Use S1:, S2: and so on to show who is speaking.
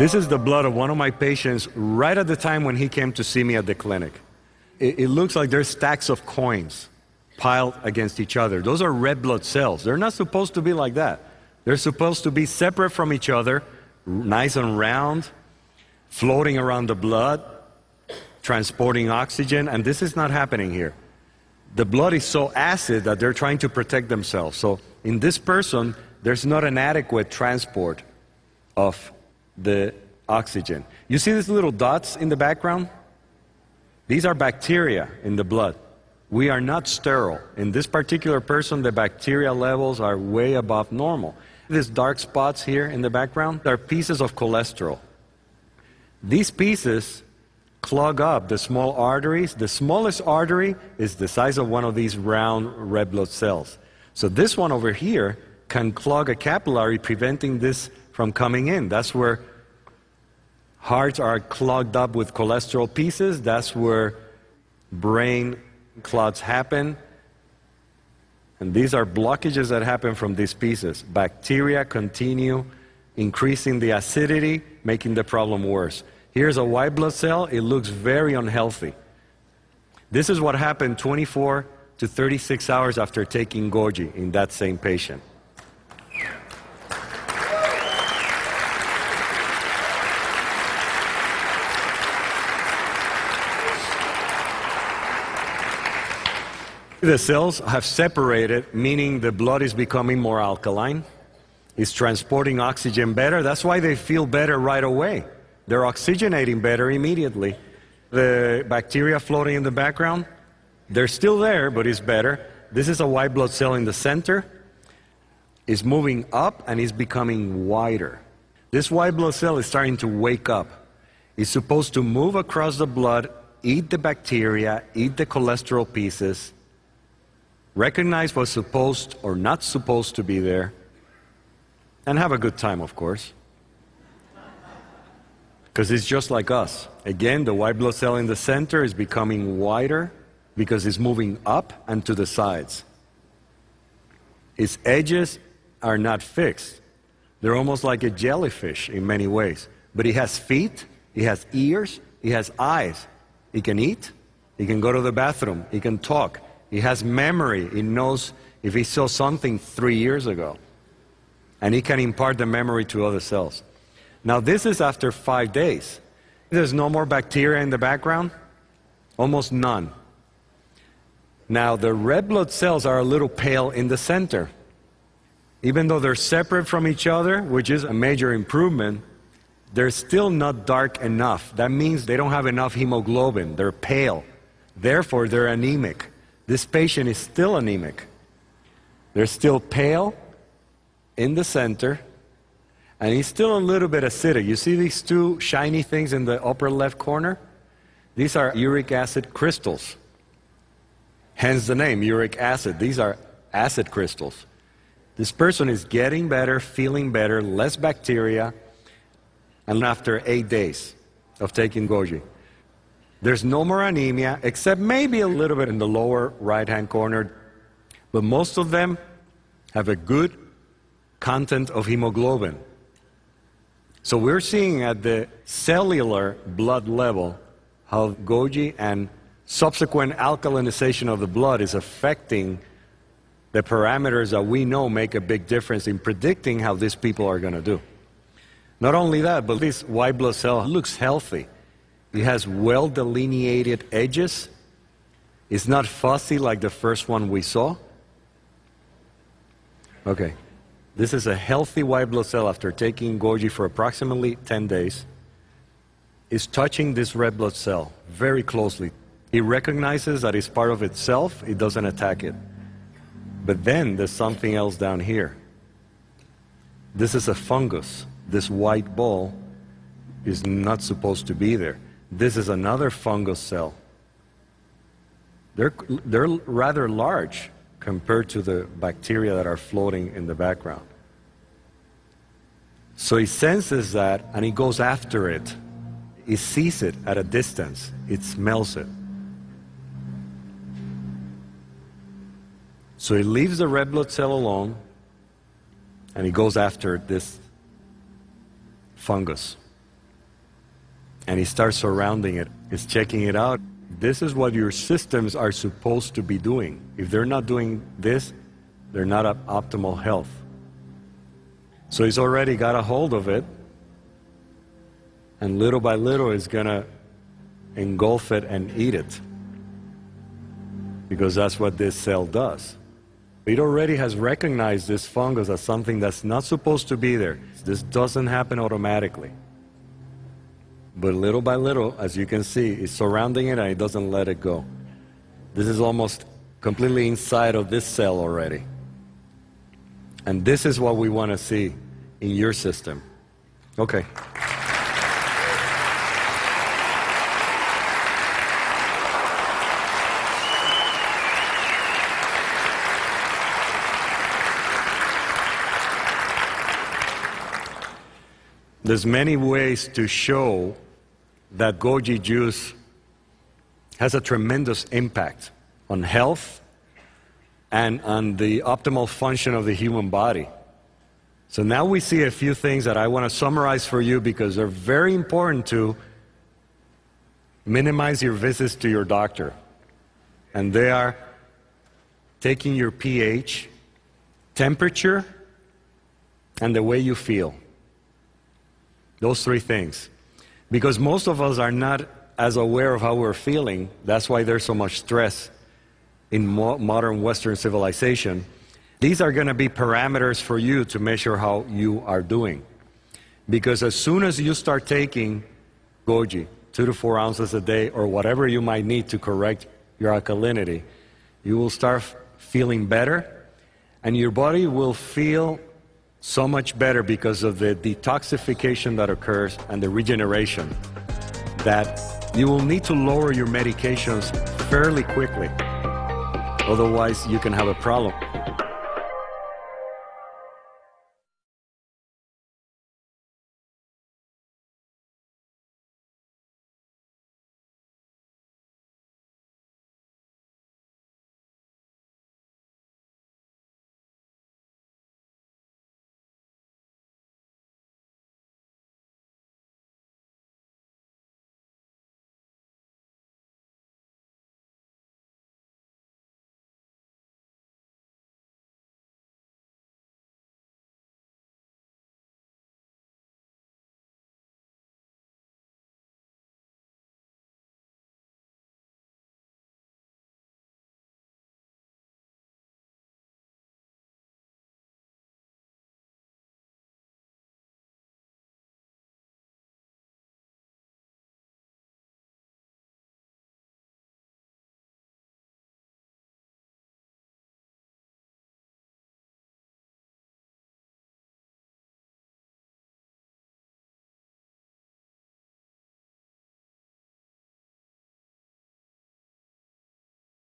S1: This is the blood of one of my patients right at the time when he came to see me at the clinic. It looks like there's stacks of coins piled against each other. Those are red blood cells. They're not supposed to be like that. They're supposed to be separate from each other, nice and round, floating around the blood, transporting oxygen, and this is not happening here. The blood is so acid that they're trying to protect themselves. So in this person, there's not an adequate transport of the oxygen. You see these little dots in the background? These are bacteria in the blood. We are not sterile. In this particular person, the bacteria levels are way above normal. These dark spots here in the background are pieces of cholesterol. These pieces clog up the small arteries. The smallest artery is the size of one of these round red blood cells. So this one over here can clog a capillary, preventing this from coming in. That's where hearts are clogged up with cholesterol pieces. That's where brain clots happen. And these are blockages that happen from these pieces. Bacteria continue increasing the acidity, making the problem worse. Here's a white blood cell. It looks very unhealthy. This is what happened 24 to 36 hours after taking Goji in that same patient. The cells have separated, meaning the blood is becoming more alkaline. It's transporting oxygen better. That's why they feel better right away. They're oxygenating better immediately. The bacteria floating in the background, they're still there, but it's better. This is a white blood cell in the center. It's moving up and it's becoming wider. This white blood cell is starting to wake up. It's supposed to move across the blood, eat the bacteria, eat the cholesterol pieces, recognize what's supposed or not supposed to be there, and have a good time, of course. Because it's just like us. Again, the white blood cell in the center is becoming wider because it's moving up and to the sides. Its edges are not fixed. They're almost like a jellyfish in many ways. But it has feet, it has ears, it has eyes. It can eat, it can go to the bathroom, it can talk. It has memory. It knows if he saw something 3 years ago. And it can impart the memory to other cells. Now this is after 5 days. There's no more bacteria in the background. Almost none. Now the red blood cells are a little pale in the center. Even though they're separate from each other, which is a major improvement, they're still not dark enough. That means they don't have enough hemoglobin. They're pale. Therefore, they're anemic. This patient is still anemic. They're still pale in the center, and he's still a little bit acidic. You see these two shiny things in the upper left corner? These are uric acid crystals. Hence the name, uric acid. These are acid crystals. This person is getting better, feeling better, less bacteria, and after 8 days of taking Goji. There's no more anemia, except maybe a little bit in the lower right-hand corner, but most of them have a good content of hemoglobin. So we're seeing at the cellular blood level how Goji and subsequent alkalinization of the blood is affecting the parameters that we know make a big difference in predicting how these people are going to do. Not only that, but this white blood cell looks healthy. It has well-delineated edges. It's not fussy like the first one we saw. Okay, this is a healthy white blood cell after taking Goji for approximately 10 days. It's touching this red blood cell very closely. It recognizes that it's part of itself. It doesn't attack it. But then there's something else down here. This is a fungus. This white ball is not supposed to be there. This is another fungus cell. They're rather large compared to the bacteria that are floating in the background. So he senses that and he goes after it. He sees it at a distance. It smells it. So he leaves the red blood cell alone and he goes after this fungus. and he starts surrounding it. He's checking it out. This is what your systems are supposed to be doing. If they're not doing this, they're not at optimal health. So he's already got a hold of it, and little by little he's going to engulf it and eat it, because that's what this cell does. It already has recognized this fungus as something that's not supposed to be there. This doesn't happen automatically. But little by little, as you can see, it's surrounding it and it doesn't let it go. This is almost completely inside of this cell already. And this is what we want to see in your system. Okay. There's many ways to show that goji juice has a tremendous impact on health and on the optimal function of the human body. So now we see a few things that I want to summarize for you, because they're very important to minimize your visits to your doctor. And they are taking your pH, temperature, and the way you feel. Those three things. Because most of us are not as aware of how we're feeling. That's why there's so much stress in modern Western civilization. These are going to be parameters for you to measure how you are doing. Because as soon as you start taking goji, 2 to 4 ounces a day, or whatever you might need to correct your alkalinity, you will start feeling better, and your body will feel so much better because of the detoxification that occurs and the regeneration, that you will need to lower your medications fairly quickly. Otherwise, you can have a problem.